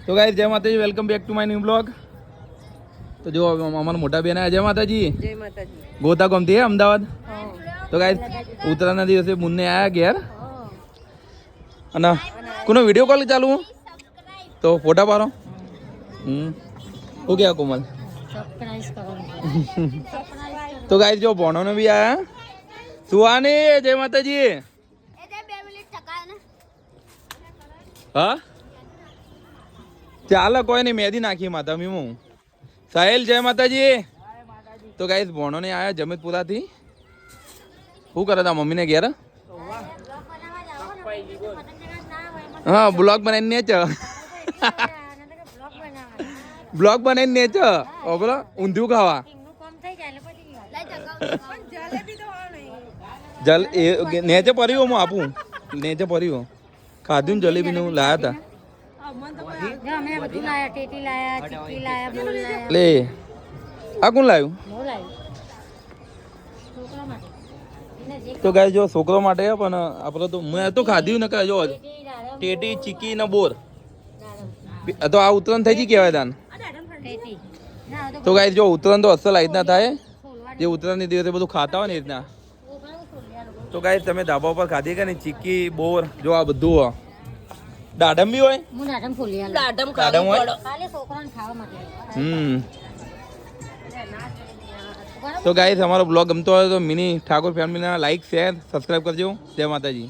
તો ગાઈસ જય માતાજી, welcome back to my new blog. તો જો અમારા મોટા બેન જય માતાજી. જય માતાજી. ગોતા ગમતી હે અમદાવાદ. તો ગાઈસ ઉત્તરાયણના દિવસે મુન્ને આયા ઘેર અને કોનો વિડીયો કોલ ચાલુ તો ફોટા પાડો. શું કે કોમલ? તો ગાઈસ જો ભણોને બી આયા. સુવાની જય માતાજી. હા ચાલે કોઈ નહીં, મહેંદી નાખી માતા મીમું. સાહેલ જય માતાજી. તો ગાઈસ ભણો ને આયા જમીતપુરાથી. શું કરે તા મમ્મીને ઘેર? હા બ્લોગ બનાવીને નેચ બ્લોગ બનાવીને નેચ બોલો ઊંધિયું ખાવા. જલ એ નેચે પડ્યું હું આપું, નેચે પડ્યું ખાધું ને જલેબી નું લાયા હતા. લે આ કોણ લાવ્યું? તો ગાય જો છોકરો માટે પણ આપણે તો મેં તો ખાધ્યું ને કે જો ટેટી ચીકી ને બોર તો આ ઉત્તરાયણ થઈ ગઈ કહેવાય તાન. તો ગાય જો ઉત્તરાયણ તો અસલ આ રીતના થાય, જે ઉત્તરાયણની દિવસે બધું ખાતા હોય ને એ રીતના. તો ગાય તમે ધાબા ઉપર ખાધી કે ને ચીકી બોર જો આ બધું દાડમ બી હોય. દાડમ હોય. તો ગાઈસ અમારો બ્લોગ ગમતો હોય તો મિની ઠાકોર ફેમિલીના લાઈક શેર સબસ્ક્રાઈબ કરજો. જય માતાજી.